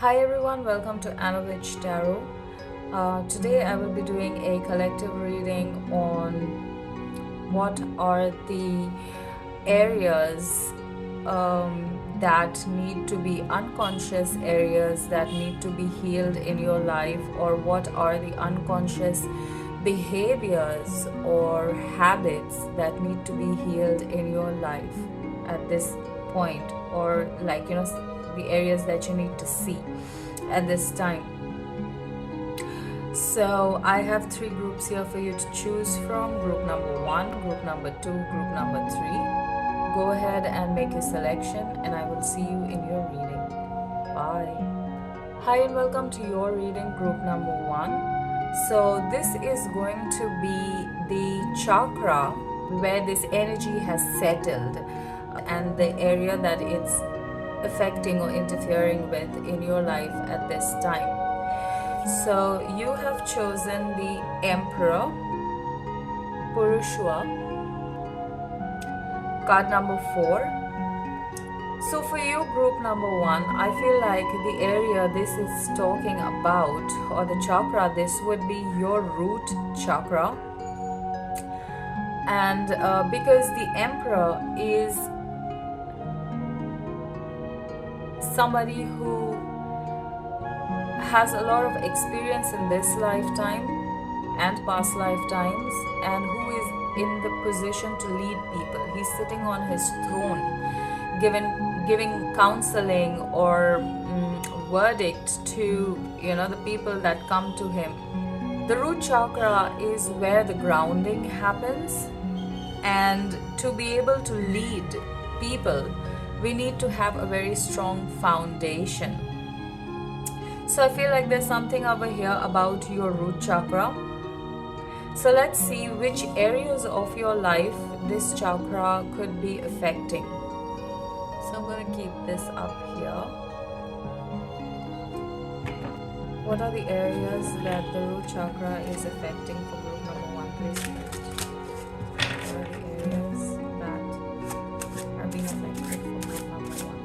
Hi everyone, welcome to Anovich Tarot. Today I will be doing a collective reading on what are the areas that need to be unconscious areas that need to be healed in your life, or what are the unconscious behaviors or habits that need to be healed in your life at this point, or the areas that you need to see at this time. So I have three groups here for you to choose from: group number 1, group number 2, group number 3. Go ahead and make your selection and I will see you in your reading. Bye. Hi and welcome to your reading, group number 1. So this is going to be the chakra where this energy has settled and the area that it's affecting or interfering with in your life at this time. So you have chosen the Emperor, Purushwa, card number 4. So for you, group number 1, I feel like the area this is talking about, or the chakra, this would be your root chakra. And because the Emperor is somebody who has a lot of experience in this lifetime and past lifetimes, and who is in the position to lead people. He's sitting on his throne, giving counseling or verdict to the people that come to him. The root chakra is where the grounding happens, and to be able to lead people, we need to have a very strong foundation. So I feel like there's something over here about your root chakra. So let's see which areas of your life this chakra could be affecting. So I'm going to keep this up here. What are the areas that the root chakra is affecting for group number 1, please? What are the areas that are being affected for group number 1, please?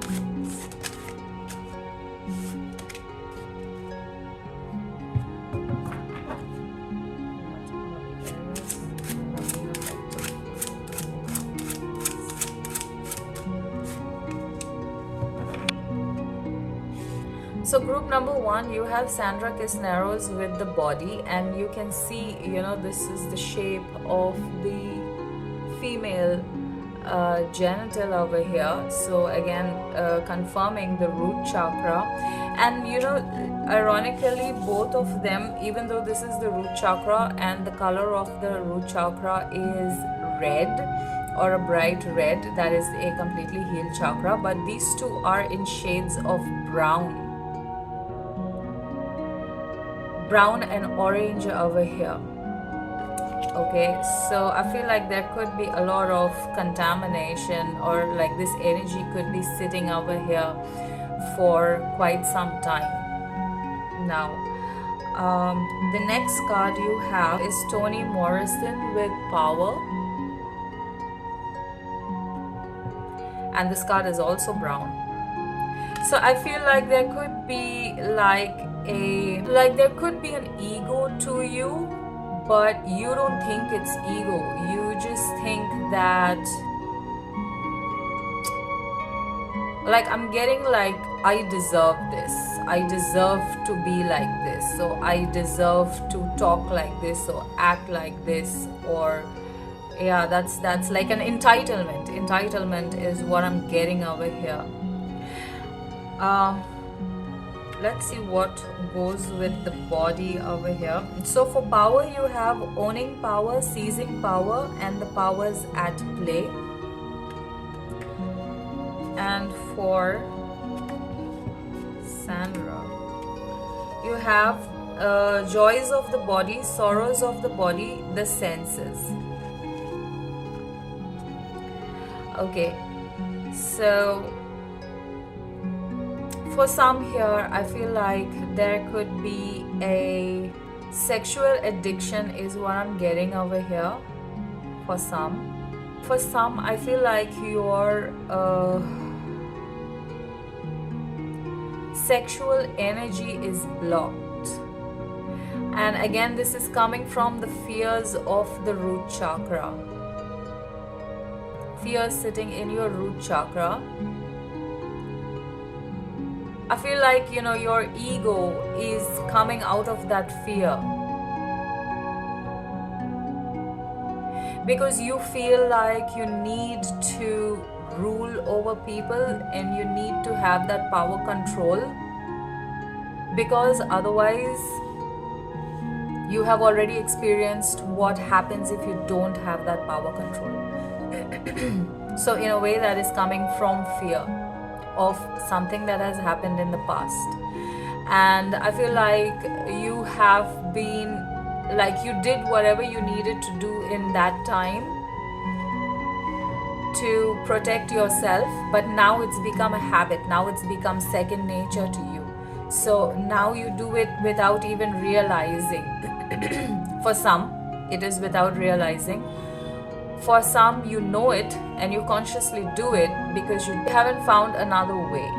So group number 1, you have Sandra Cisneros with the body, and you can see, this is the shape of the female genital over here. So again, confirming the root chakra. And ironically, both of them, even though this is the root chakra and the color of the root chakra is red or a bright red, that is a completely healed chakra, but these two are in shades of brown and orange over here. Okay, so I feel like there could be a lot of contamination, or like this energy could be sitting over here for quite some time now. The next card you have is Toni Morrison with power, and this card is also brown. So I feel like there could be there could be an ego to you, but you don't think it's ego. You just think that, I'm getting I deserve this. I deserve to be like this. So I deserve to talk like this or act like this, or yeah, that's like an entitlement. Entitlement is what I'm getting over here. Let's see what goes with the body over here. So for power, you have owning power, seizing power, and the powers at play. And for Sandra, you have joys of the body, sorrows of the body, the senses. Okay, so for some here, I feel like there could be a sexual addiction is what I'm getting over here for some. For some, I feel like you're sexual energy is blocked. And again, this is coming from the fears of the root chakra. Fear sitting in your root chakra. I feel like, your ego is coming out of that fear. Because you feel like you need to rule over people and you need to have that power control. Because otherwise, you have already experienced what happens if you don't have that power control. So in a way, that is coming from fear of something that has happened in the past. And I feel like you have been, like you did whatever you needed to do in that time to protect yourself, but now it's become a habit. Now it's become second nature to you. So now you do it without even realizing. For some, it is without realizing. For some, you know it and you consciously do it because you haven't found another way.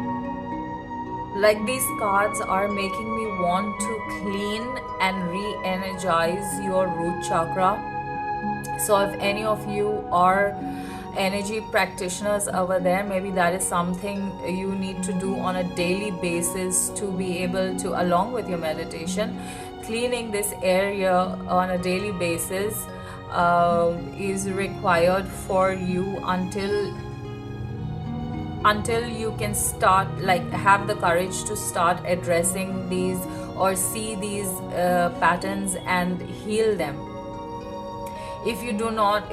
Like these cards are making me want to clean and re-energize your root chakra. So if any of you are energy practitioners over there, maybe that is something you need to do on a daily basis to be able to, along with your meditation, cleaning this area on a daily basis is required for you until you can start, like have the courage to start addressing these or see these patterns and heal them. If you do not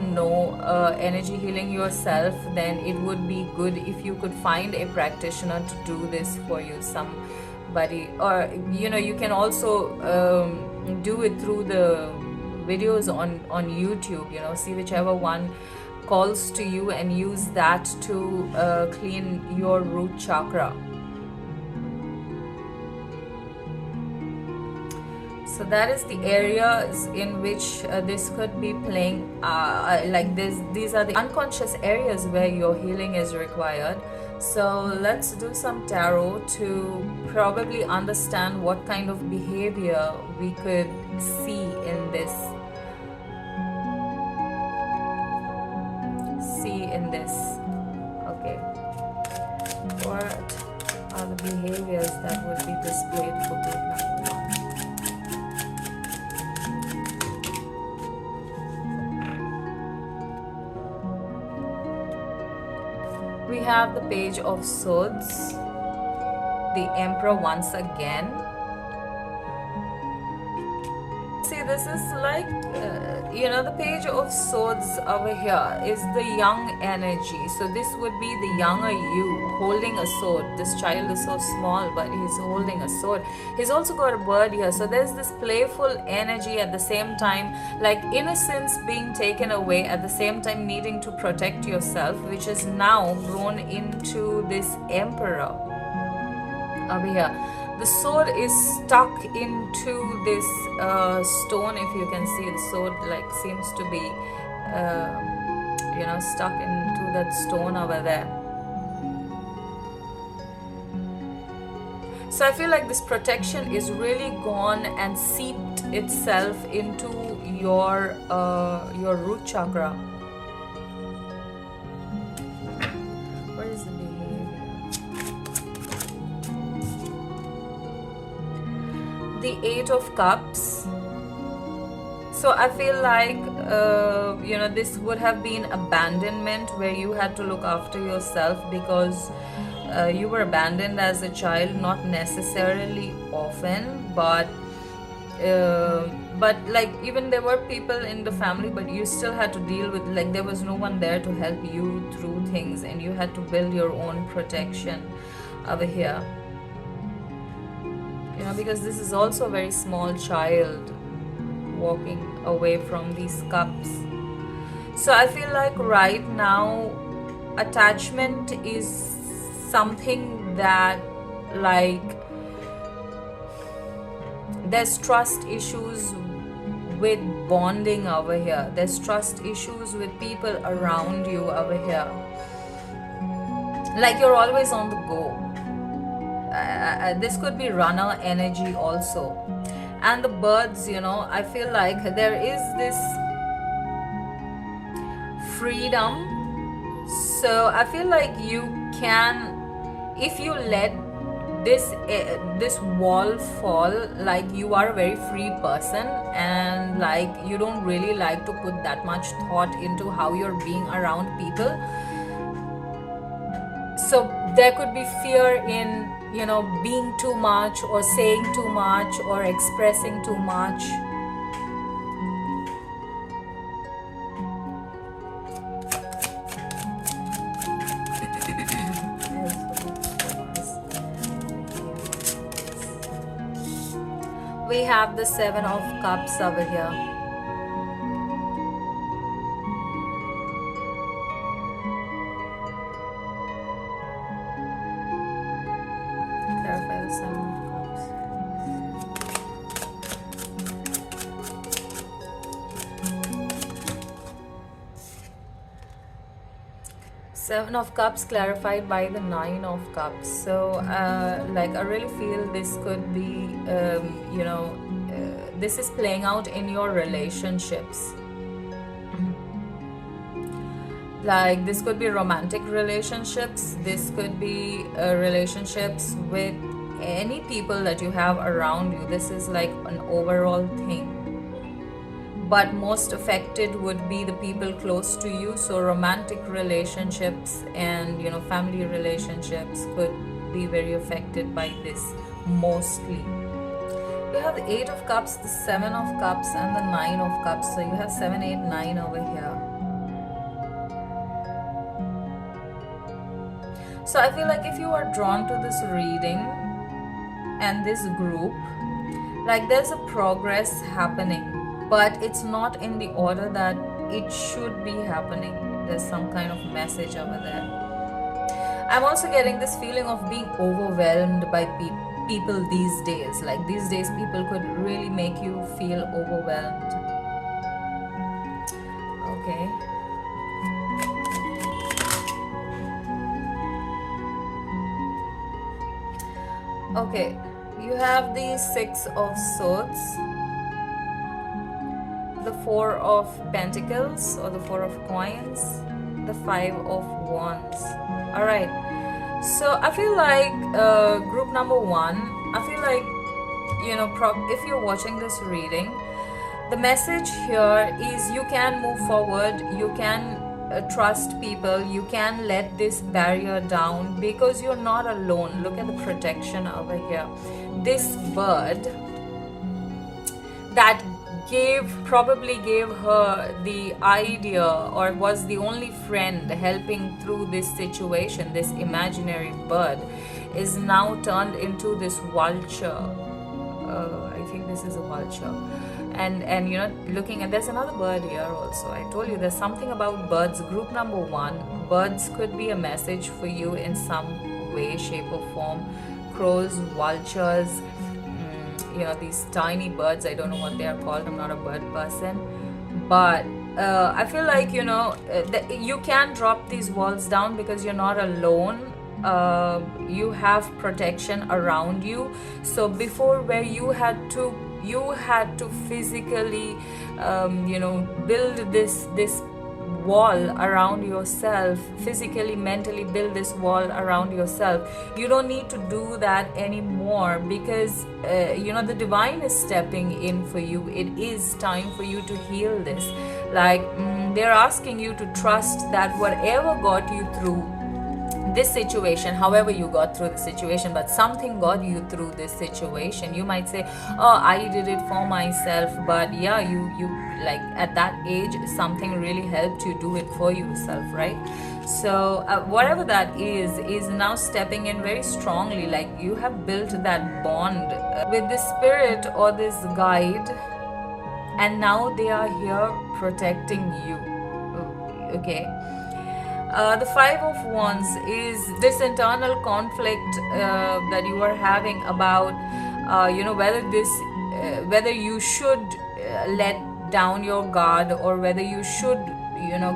know energy healing yourself, then it would be good if you could find a practitioner to do this for you, somebody, or you can also do it through the videos on YouTube, see whichever one calls to you and use that to clean your root chakra. So that is the areas in which this could be playing, like this. These are the unconscious areas where your healing is required. So let's do some tarot to probably understand what kind of behavior we could see in this. Okay. What are the behaviors that would be displayed for group number 1? We have the Page of Swords, the Emperor once again. See, this is like, the Page of Swords over here is the young energy. So this would be the younger you holding a sword. This child is so small, but he's holding a sword. He's also got a bird here. So there's this playful energy at the same time, like innocence being taken away, at the same time needing to protect yourself, which is now grown into this Emperor over here. The sword is stuck into this stone. If you can see, the sword like seems to be stuck into that stone over there. So I feel like this protection is really gone and seeped itself into your root chakra. What is the behavior? The Eight of Cups. So I feel like this would have been abandonment, where you had to look after yourself because you were abandoned as a child, not necessarily often, but like even there were people in the family, but you still had to deal with, like, there was no one there to help you through things, and you had to build your own protection over here. Because this is also a very small child walking away from these cups. So I feel like right now attachment is something that, like, there's trust issues with bonding over here. There's trust issues with people around you over here. like you're always on the go. This could be runner energy also. And the birds, I feel like there is this freedom. So I feel like you can, if you let this wall fall, like you are a very free person, and like you don't really like to put that much thought into how you're being around people. So there could be fear in being too much or saying too much or expressing too much. We have the Seven of Cups over here. Clarify the Seven of Cups. Seven of Cups clarified by the Nine of Cups. So like I really feel this could be this is playing out in your relationships. Like this could be romantic relationships, this could be relationships with any people that you have around you. This is like an overall thing, but most affected would be the people close to you. So romantic relationships and family relationships could be very affected by this mostly. You have the Eight of Cups, the Seven of Cups, and the Nine of Cups. So you have 7, 8, 9 over here. So I feel like if you are drawn to this reading and this group, like there's a progress happening, but it's not in the order that it should be happening. There's some kind of message over there. I'm also getting this feeling of being overwhelmed by people these days. Like these days people could really make you feel overwhelmed. Okay. Okay, you have the Six of Swords, the Four of Pentacles or the Four of Coins, the Five of Wands. All right, so I feel like group number one, I feel like if you're watching this reading, the message here is you can move forward, you can trust people, you can let this barrier down because you're not alone. Look at the protection over here. This bird that probably gave her the idea or was the only friend helping through this situation, this imaginary bird, is now turned into this vulture. I think this is a vulture. And looking at, there's another bird here also. I told you there's something about birds. Group number one, birds could be a message for you in some way, shape or form. Crows, vultures, these tiny birds, I don't know what they are called, I'm not a bird person, but I feel like you can drop these walls down because you're not alone. You have protection around you. So before, where you had to physically build this wall around yourself, physically, mentally build this wall around yourself, you don't need to do that anymore because the divine is stepping in for you. It is time for you to heal this. Like they're asking you to trust that whatever got you through this situation, however you got through the situation, but something got you through this situation. You might say, oh, I did it for myself, but yeah, you like at that age something really helped you do it for yourself, right? So whatever that is now stepping in very strongly. Like you have built that bond with this spirit or this guide, and now they are here protecting you. Okay. The Five of Wands is this internal conflict that you are having about whether you should let down your guard, or whether you should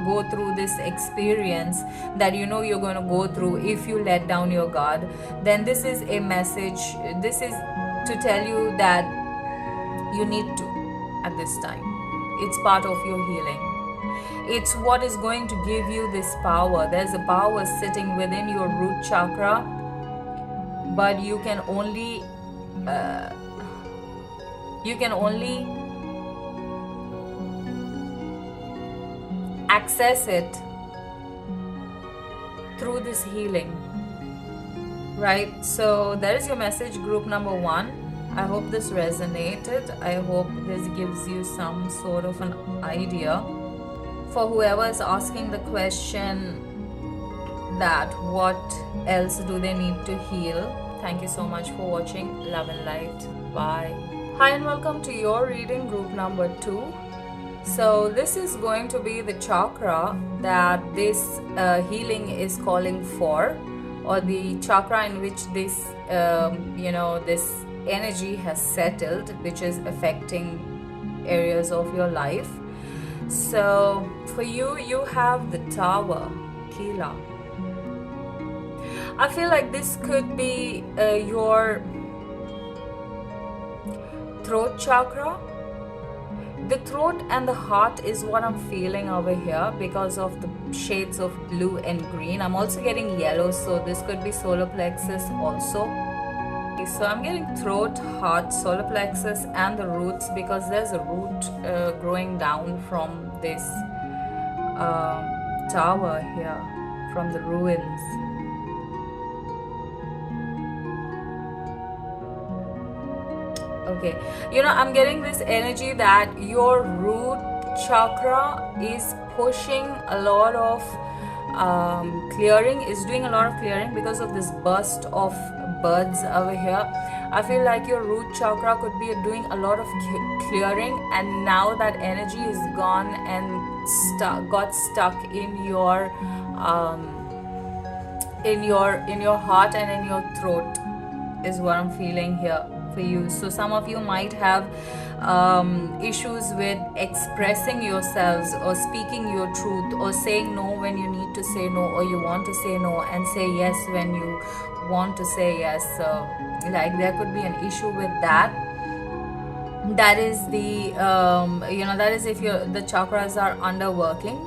go through this experience that you're going to go through if you let down your guard, then this is a message. This is to tell you that you need to, at this time. It's part of your healing. It's what is going to give you this power. There's a power sitting within your root chakra, but you can only access it through this healing, right? So there is your message, group number 1. I hope this resonated. I hope this gives you some sort of an idea. For whoever is asking the question that what else do they need to heal, thank you so much for watching. Love and light. Bye. Hi and welcome to your reading, group number 2. So this is going to be the chakra that this healing is calling for, or the chakra in which this this energy has settled, which is affecting areas of your life. So for you have the Tower, Kila. I feel like this could be your throat chakra. The throat and the heart is what I'm feeling over here because of the shades of blue and green. I'm also getting yellow, so this could be solar plexus also. So I'm getting throat, heart, solar plexus and the roots, because there's a root growing down from this tower here, from the ruins. Okay, I'm getting this energy that your root chakra is pushing a lot of clearing, is doing a lot of clearing because of this burst of birds over here. I feel like your root chakra could be doing a lot of clearing, and now that energy is gone and got stuck in your heart and in your throat is what I'm feeling here for you. So some of you might have issues with expressing yourselves or speaking your truth, or saying no when you need to say no, or you want to say no and say yes when you want to say yes. So like there could be an issue with that. That is the that is if the chakras are underworking.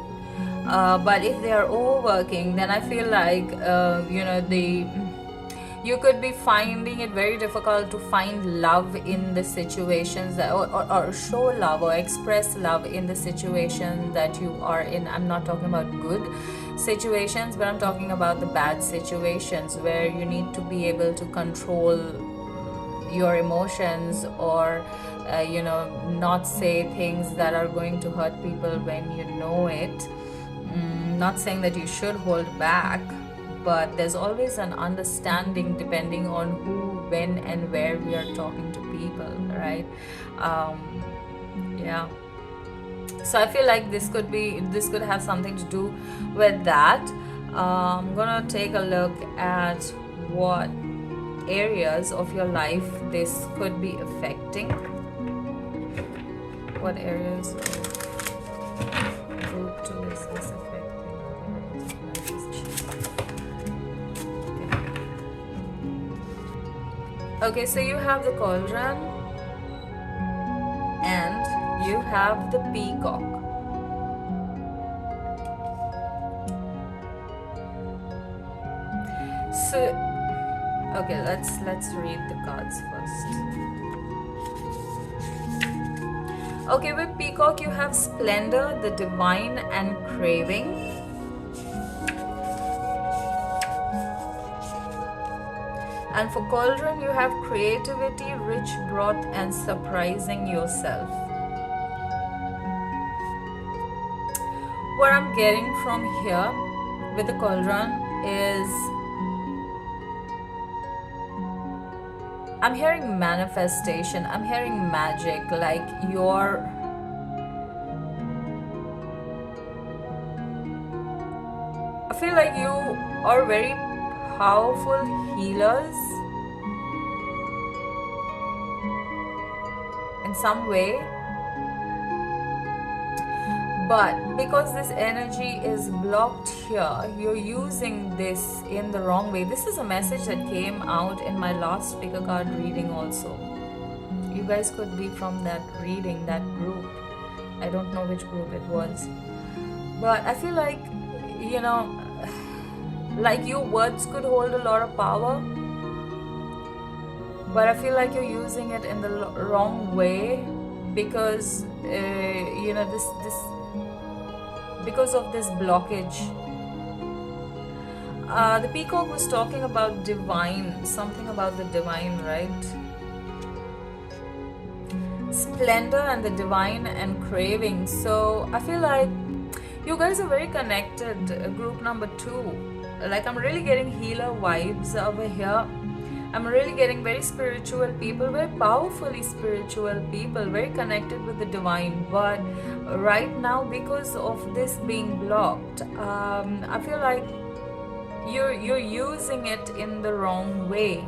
But if they are overworking, then I feel like you could be finding it very difficult to find love in the situations that, or show love or express love in the situation that you are in. I'm not talking about good situations, but I'm talking about the bad situations where you need to be able to control your emotions, or not say things that are going to hurt people when you know it. Not saying that you should hold back, but there's always an understanding depending on who, when and where we are talking to people, right? Yeah, so I feel like this could have something to do with that. I'm gonna take a look at what areas of your life this could be affecting. What areas of root to is this affecting? Okay, so you have the cauldron and you have the peacock. So, okay, let's read the cards first. Okay, with peacock you have splendor, the divine, and craving. And for cauldron, you have creativity, rich broth, and surprising yourself. What I'm getting from here with the cauldron is I'm hearing manifestation, I'm hearing magic, like I feel like you are very powerful healers in some way, But because this energy is blocked here, you're using this in the wrong way. This is a message that came out in my last picker card reading also. You guys could be from that reading, that group. I don't know which group it was. But I feel like, like your words could hold a lot of power. But I feel like you're using it in the wrong way because, this because of this blockage. The peacock was talking about divine, something about the divine, right? Splendor and the divine and craving. So I feel like you guys are very connected, group number 2. Like, I'm really getting healer vibes over here. I'm really getting very spiritual people, very powerfully spiritual people, very connected with the divine. But right now, because of this being blocked, I feel like you're using it in the wrong way.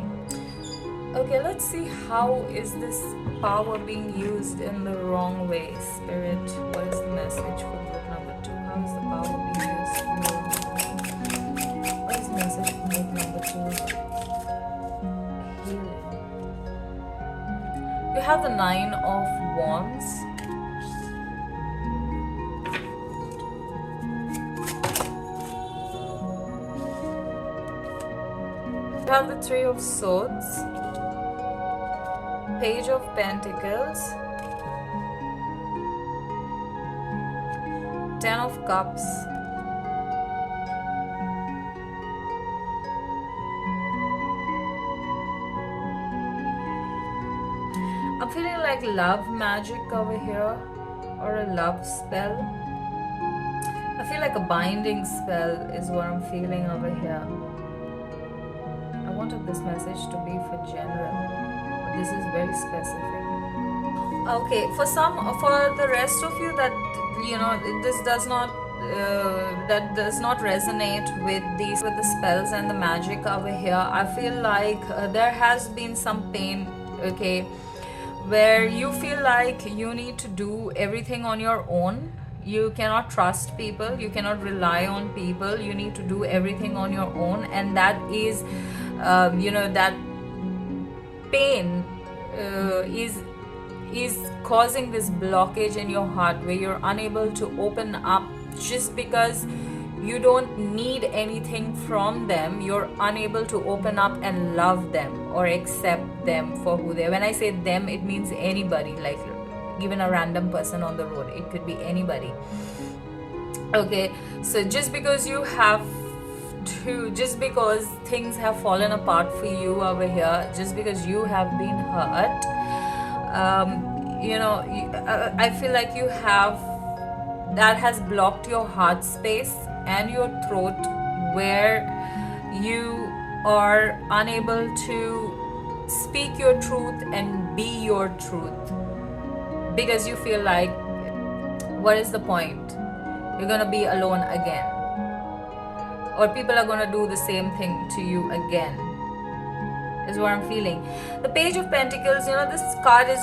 Okay, let's see how is this power being used in the wrong way. Spirit, what is the message for group number 2? How is the power being used in the wrong way? What is the message for group number 2? You have the 9 of Wands. You have the 3 of Swords, Page of Pentacles, 10 of Cups, I'm feeling like love magic over here, or a love spell. I feel like a binding spell is what I'm feeling over here. I wanted this message to be for general, but this is very specific. Okay, for the rest of you that this does not resonate with the spells and the magic over here, I feel like there has been some pain, okay, where you feel like you need to do everything on your own. You cannot trust people, you cannot rely on people, you need to do everything on your own, and that is that pain is causing this blockage in your heart where you're unable to open up just because you don't need anything from them. You're unable to open up and love them or accept them for who they are. When I say them, it means anybody, like even a random person on the road. It could be anybody. Okay, so just because things have fallen apart for you over here, just because you have been hurt, I feel like that has blocked your heart space and your throat, where you are unable to speak your truth and be your truth, because you feel like, what is the point? You're gonna be alone again, or people are gonna do the same thing to you again, is what I'm feeling. The Page of Pentacles, this card is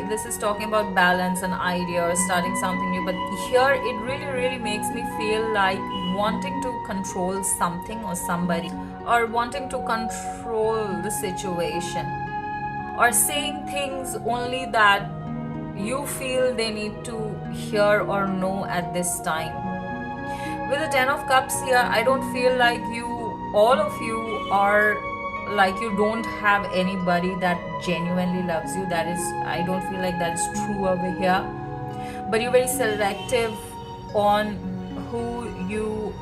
this is talking about balance, an idea, or starting something new. But here it really makes me feel like wanting to control something or somebody, or wanting to control the situation, or saying things only that you feel they need to hear or know at this time. With the 10 of Cups here, I don't feel like all of you are like, you don't have anybody that genuinely loves you. I don't feel like that is true over here. But you're very selective on who you,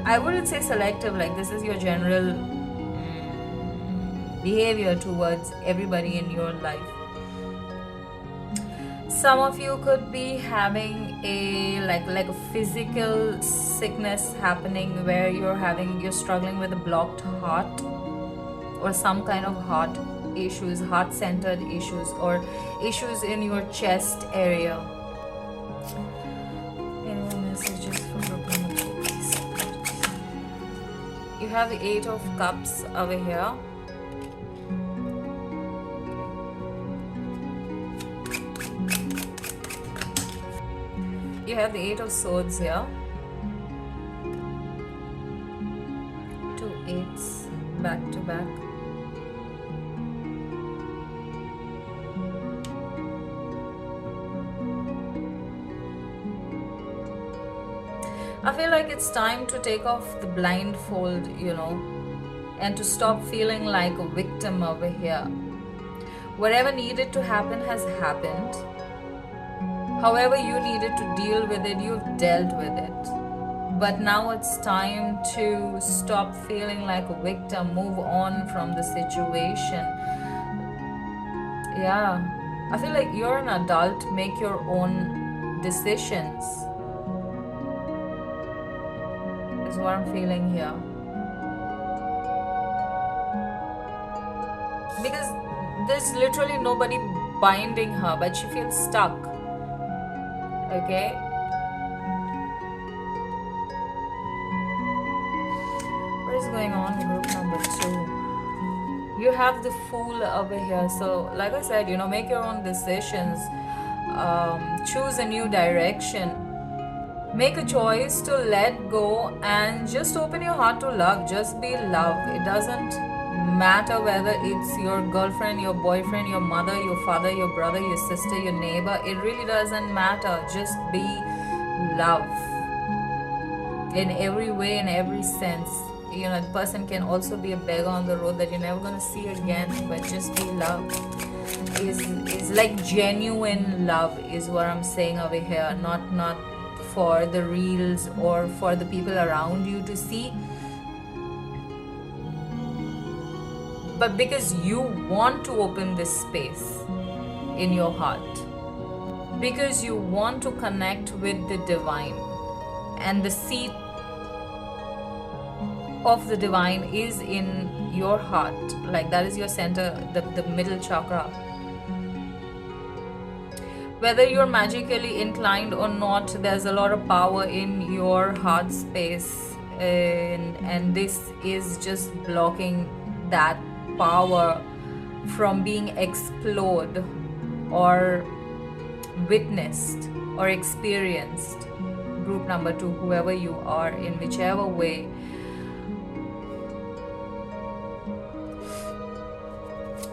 I wouldn't say selective, like this is your general behavior towards everybody in your life. Some of you could be having a like a physical sickness happening, where you're struggling with a blocked heart, or some kind of heart issues, heart-centered issues, or issues in your chest area. Any more messages for group number 2, please? You have the 8 of Cups over here. have the Eight of Swords here. Two eights back to back. I feel like it's time to take off the blindfold, and to stop feeling like a victim over here. Whatever needed to happen has happened. However you needed to deal with it, you've dealt with it. But now it's time to stop feeling like a victim, move on from the situation. Yeah, I feel like you're an adult, make your own decisions, is what I'm feeling here. Because there's literally nobody binding her, but she feels stuck. Okay? What is going on in group number 2? You have the Fool over here. So, like I said, make your own decisions. Choose a new direction. Make a choice to let go and just open your heart to love. Just be love. It doesn't matter whether it's your girlfriend, your boyfriend, your mother, your father, your brother, your sister, your neighbor. It really doesn't matter. Just be love in every way, in every sense. The person can also be a beggar on the road that you're never going to see again, but just be love. Is like genuine love is what I'm saying over here. Not for the reels or for the people around you to see, but because you want to open this space in your heart, because you want to connect with the divine, and the seat of the divine is in your heart. Like that is your center, the middle chakra. Whether you're magically inclined or not, there's a lot of power in your heart space, and this is just blocking that power from being explored or witnessed or experienced. Group number 2, whoever you are, in whichever way.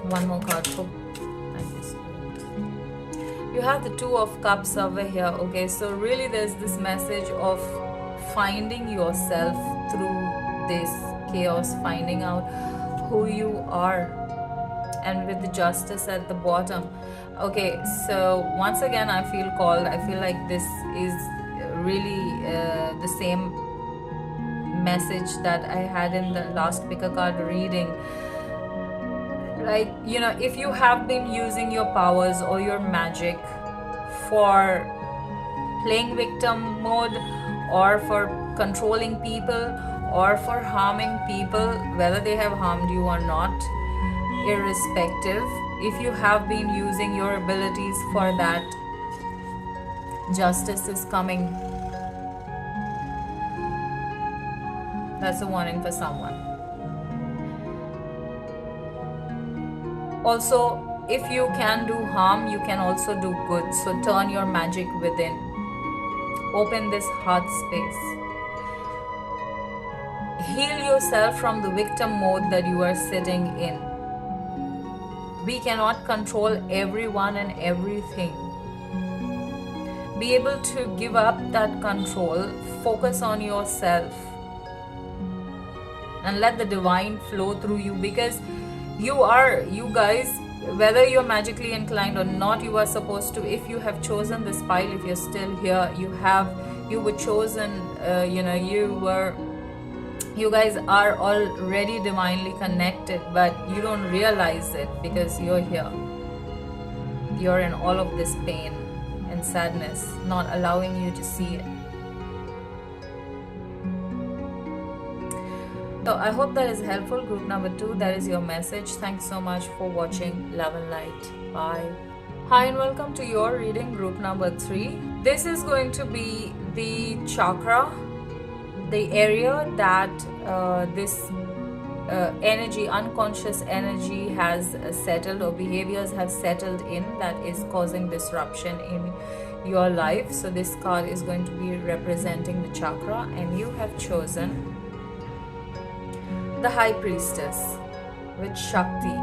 One more card. You have the Two of Cups over here. Okay, so really there's this message of finding yourself through this chaos, finding out who you are, and with the Justice at the bottom. Okay, so once again I feel called. I feel like this is really the same message that I had in the last pick a card reading. Like, if you have been using your powers or your magic for playing victim mode, or for controlling people, or for harming people, whether they have harmed you or not, irrespective, if you have been using your abilities for that, justice is coming. That's a warning for someone. Also, if you can do harm, you can also do good. So turn your magic within. Open this heart space. Heal yourself from the victim mode that you are sitting in. We cannot control everyone and everything. Be able to give up that control. Focus on yourself. And let the divine flow through you, because you guys, whether you're magically inclined or not, you are supposed to, if you have chosen this pile, if you're still here, you were chosen, you guys are already divinely connected, but you don't realize it because you're here. You're in all of this pain and sadness, not allowing you to see it. So I hope that is helpful. Group number 2, that is your message. Thanks so much for watching. Love and light. Bye. Hi and welcome to your reading, group number 3. This is going to be the chakra, the area that this energy, unconscious energy has settled, or behaviors have settled in, that is causing disruption in your life. So this card is going to be representing the chakra, and you have chosen the High Priestess with Shakti.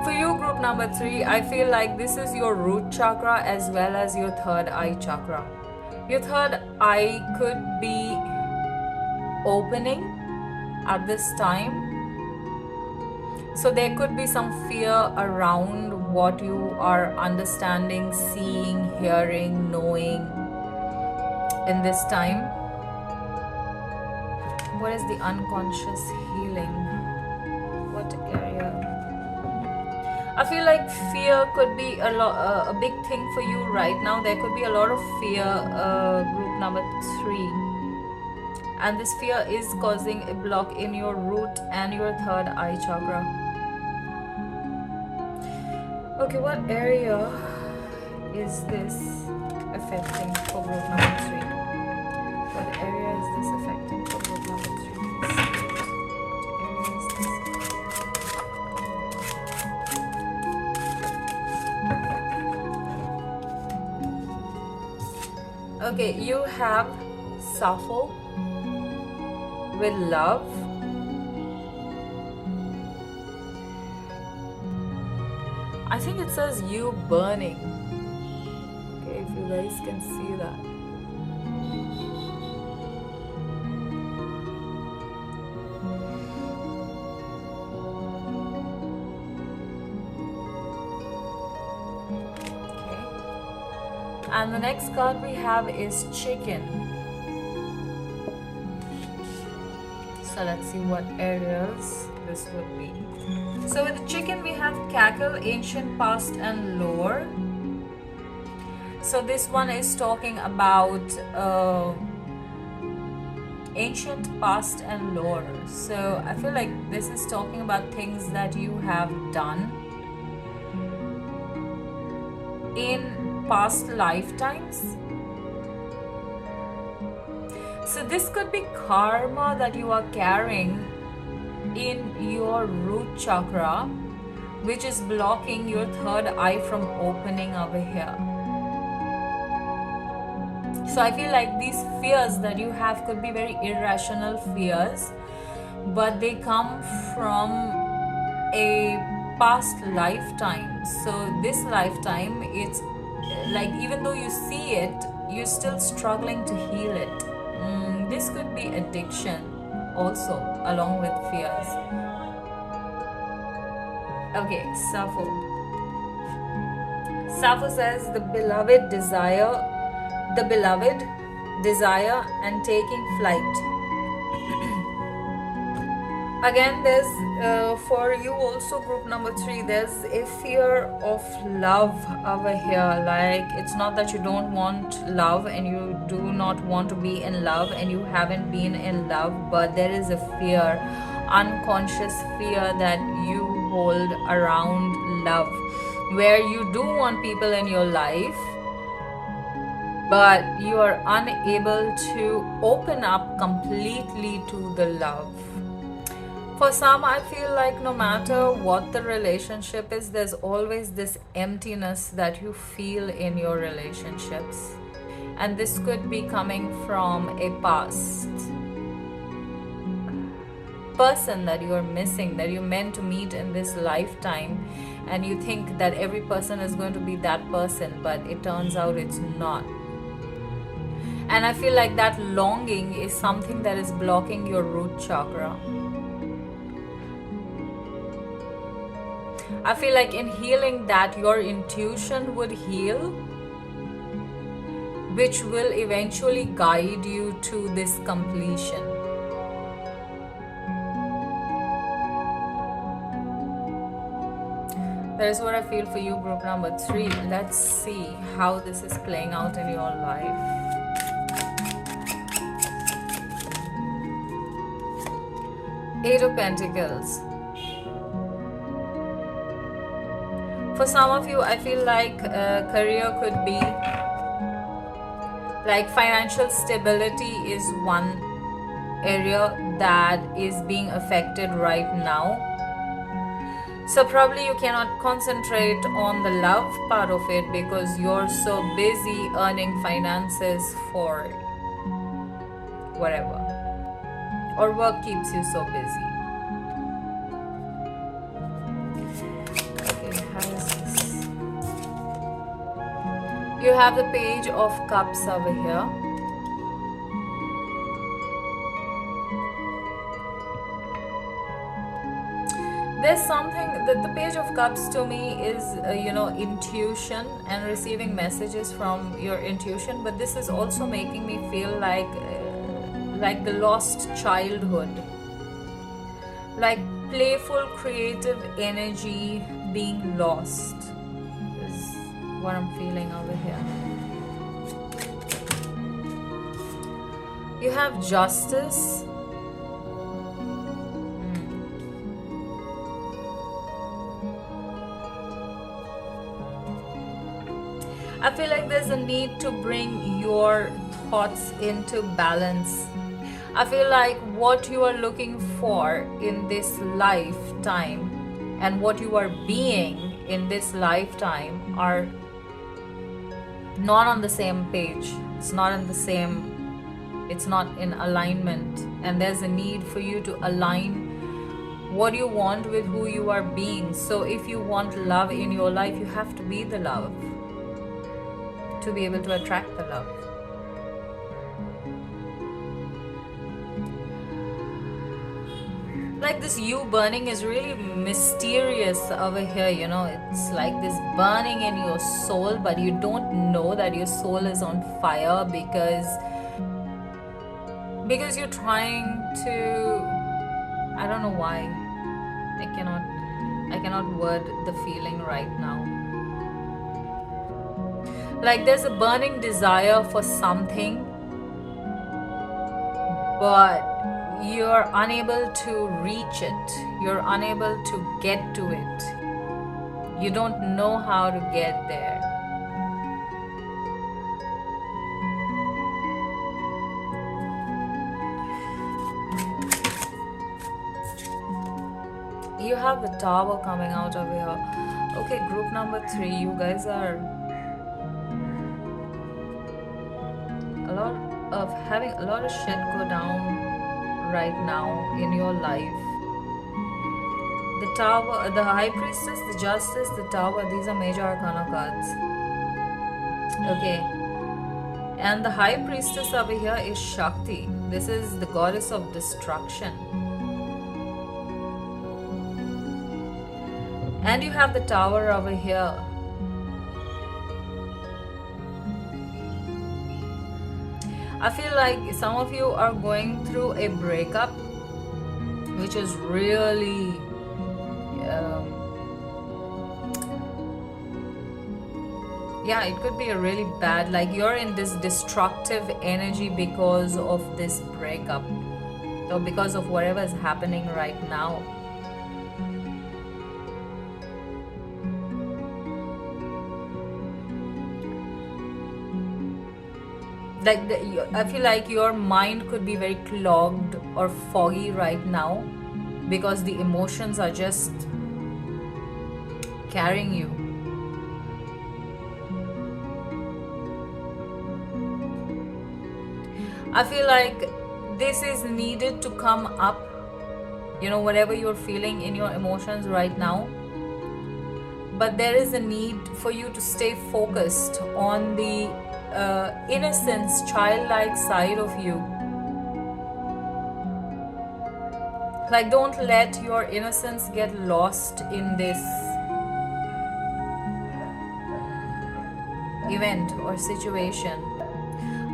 For you, group number 3, I feel like this is your root chakra as well as your third eye chakra. Your third eye could be opening at this time. So there could be some fear around what you are understanding, seeing, hearing, knowing in this time. What is the unconscious healing? What area? I feel like fear could be a big thing for you right now. There could be a lot of fear, group number 3. And this fear is causing a block in your root and your third eye chakra. Okay, what area is this affecting for group number 3? What area is this affecting for group number 3? Okay, you have Sappho with love. I think it says you burning. Okay, if you guys can see that. And the next card we have is Chicken. So let's see what areas this would be. So with the Chicken we have Cackle, Ancient, Past and Lore. So this one is talking about ancient, past and lore. So I feel like this is talking about things that you have done in past lifetimes. So this could be karma that you are carrying in your root chakra, which is blocking your third eye from opening over here. So I feel like these fears that you have could be very irrational fears, but they come from a past lifetime. So this lifetime, it's like even though you see it, you're still struggling to heal it. This could be addiction also, along with fears. Okay, Sappho. Sappho says the beloved desire and taking flight. Again, there's for you also, group number 3, there's a fear of love over here. Like, it's not that you don't want love and you do not want to be in love and you haven't been in love, but there is a fear, unconscious fear that you hold around love, where you do want people in your life, but you are unable to open up completely to the love. For some, I feel like no matter what the relationship is, there's always this emptiness that you feel in your relationships. And this could be coming from a past person that you are missing, that you're meant to meet in this lifetime. And you think that every person is going to be that person, but it turns out it's not. And I feel like that longing is something that is blocking your root chakra. I feel like in healing that, your intuition would heal, which will eventually guide you to this completion. That is what I feel for you, group number 3. Let's see how this is playing out in your life. Eight of Pentacles. For some of you, I feel like career could be like financial stability is one area that is being affected right now. So probably you cannot concentrate on the love part of it because you're so busy earning finances for whatever, or work keeps you so busy. Okay, how is this? You have the Page of Cups over here. There's something that the Page of Cups to me is, intuition and receiving messages from your intuition. But this is also making me feel like the lost childhood, like playful, creative energy being lost is what I'm feeling over here. You have Justice. I feel like there's a need to bring your thoughts into balance. I feel like what you are looking for in this lifetime and what you are being in this lifetime are not on the same page. It's not in alignment, and there's a need for you to align what you want with who you are being. So if you want love in your life, you have to be the love to be able to attract the love. Like this you burning is really mysterious over here, it's like this burning in your soul, but you don't know that your soul is on fire because you're trying to, I don't know why, I cannot word the feeling right now. Like there's a burning desire for something, but you're unable to reach it. You're unable to get to it. You don't know how to get there. You have the Tower coming out of here. Okay, group number 3, you guys are having a lot of shit go down right now in your life. The Tower, the High Priestess, the Justice, the Tower, these are major arcana cards. Okay. And the High Priestess over here is Shakti. This is the goddess of destruction. And you have the Tower over here. I feel like some of you are going through a breakup, which is really it could be a really bad, like you're in this destructive energy because of this breakup or because of whatever is happening right now. Like I feel like your mind could be very clogged or foggy right now because the emotions are just carrying you. I feel like this is needed to come up, whatever you're feeling in your emotions right now. But there is a need for you to stay focused on the innocence, childlike side of you. Like don't let your innocence get lost in this event or situation.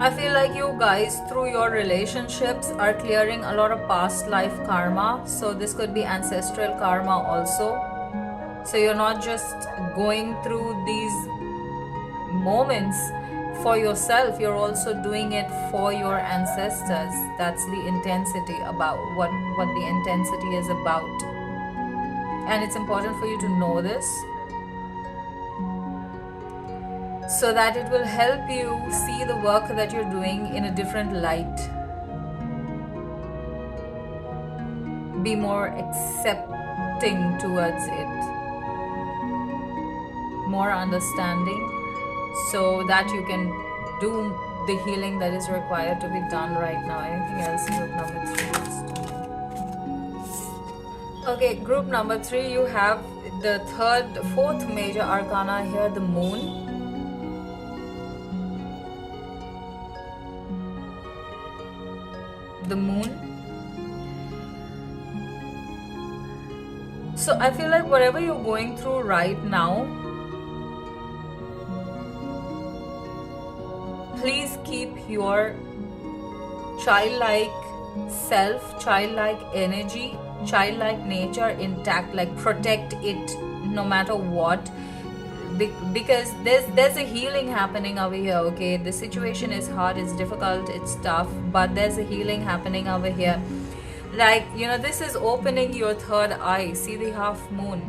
I feel like you guys through your relationships are clearing a lot of past life karma. So this could be ancestral karma also. So you're not just going through these moments for yourself, you're also doing it for your ancestors. That's the intensity about what the intensity is about. And it's important for you to know this so that it will help you see the work that you're doing in a different light. Be more acting towards it, more understanding, so that you can do the healing that is required to be done right now. Anything else, group number 3? Okay, group number 3, you have the fourth major arcana here, the moon. The moon. So I feel like whatever you're going through right now, please keep your childlike self, childlike energy, childlike nature intact. Like, protect it no matter what, because there's a healing happening over here. Okay, the situation is hard, it's difficult, it's tough, but there's a healing happening over here. Like, you know, this is opening your third eye. See the half moon?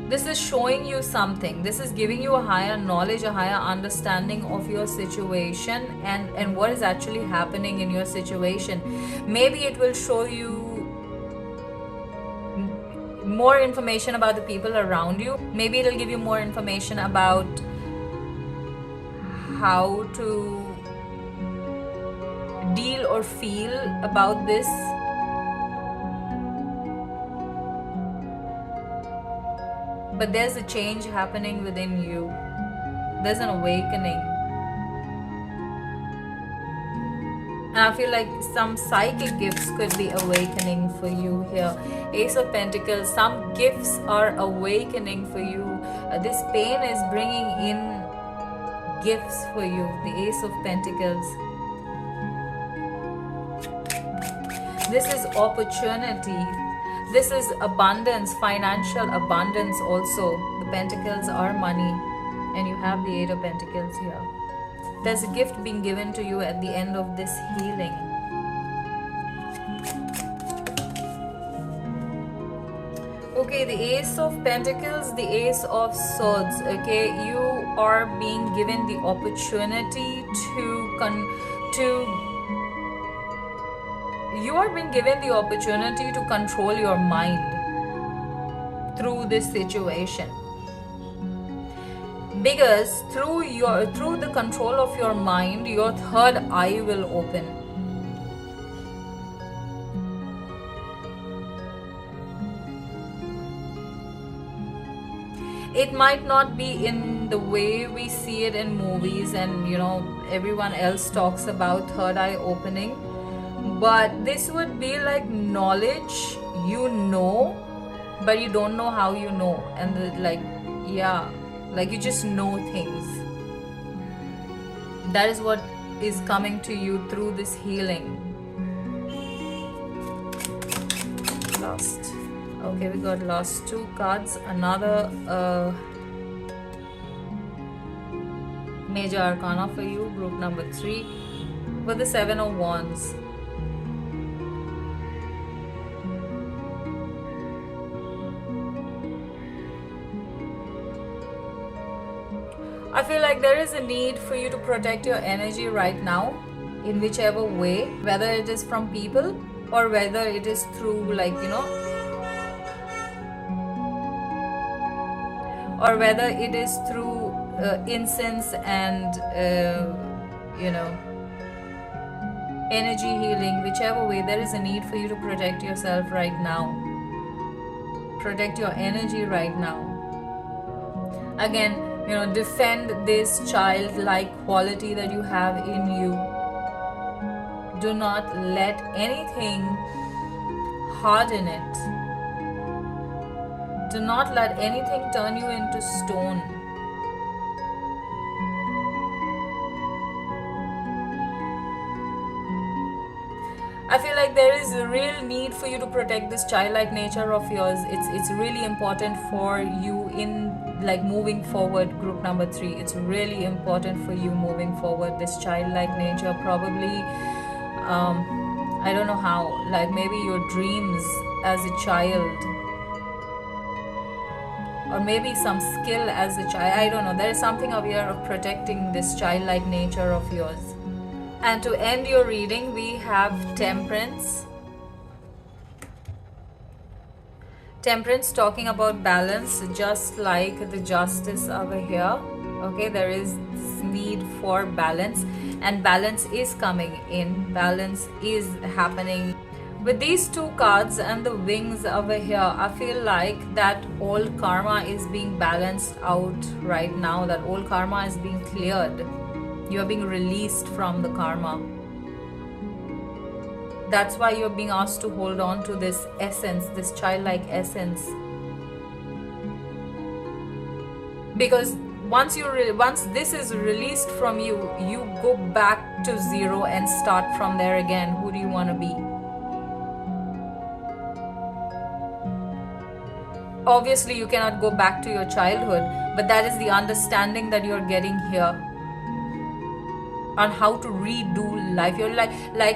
This is showing you something. This is giving you a higher knowledge, a higher understanding of your situation and what is actually happening in your situation. Maybe it will show you more information about the people around you. Maybe it'll give you more information about how to deal or feel about this. But there's a change happening within you. There's an awakening. And I feel like some psychic gifts could be awakening for you here. Ace of Pentacles, some gifts are awakening for you. This pain is bringing in gifts for you. The Ace of Pentacles. This is opportunity. This is abundance, financial abundance also. The Pentacles are money. And you have the Eight of Pentacles here. There's a gift being given to you at the end of this healing. Okay, the Ace of Pentacles, the Ace of Swords. Okay, you are being given the opportunity you are being given the opportunity to control your mind through this situation. Because through the control of your mind, your third eye will open. It might not be in the way we see it in movies and, you know, everyone else talks about third eye opening, but this would be like knowledge, you know, but you don't know how you know. And like you just know things. That is what is coming to you through this healing. Last. Okay, we got last two cards. Another major arcana for you, group number 3, with the Seven of Wands. I feel like there is a need for you to protect your energy right now in whichever way, whether it is from people or whether it is through, like, you know, or whether it is through incense and you know, energy healing. Whichever way, there is a need for you to protect yourself right now. Protect your energy right now. Again, you know, defend this childlike quality that you have in you. Do not let anything harden it. Do not let anything turn you into stone. I feel like there is a real need for you to protect this childlike nature of yours. It's really important for you in, like, moving forward, group number 3. It's really important for you moving forward. This childlike nature, probably, I don't know how, like maybe your dreams as a child, or maybe some skill as a child. I don't know. There is something over here of protecting this childlike nature of yours. And to end your reading, we have Temperance. Temperance talking about balance, just like the justice over here. Okay, there is this need for balance, and balance is coming in, balance is happening. With these two cards and the wings over here, I feel like that all karma is being balanced out right now, that all karma is being cleared. You are being released from the karma. That's why you're being asked to hold on to this essence, this childlike essence. Because once this is released from you, you go back to zero and start from there again. Who do you want to be? Obviously, you cannot go back to your childhood, but that is the understanding that you're getting here on how to redo life. You're like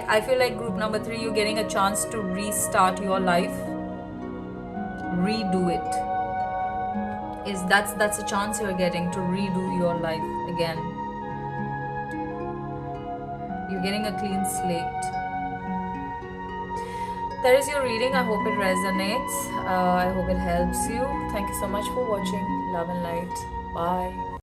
I feel like group number 3, you're getting a chance to restart your life, redo it. That's a chance you're getting to redo your life again. You're getting a clean slate. That is your reading. I hope it resonates. I hope it helps you. Thank you so much for watching. Love and light. Bye.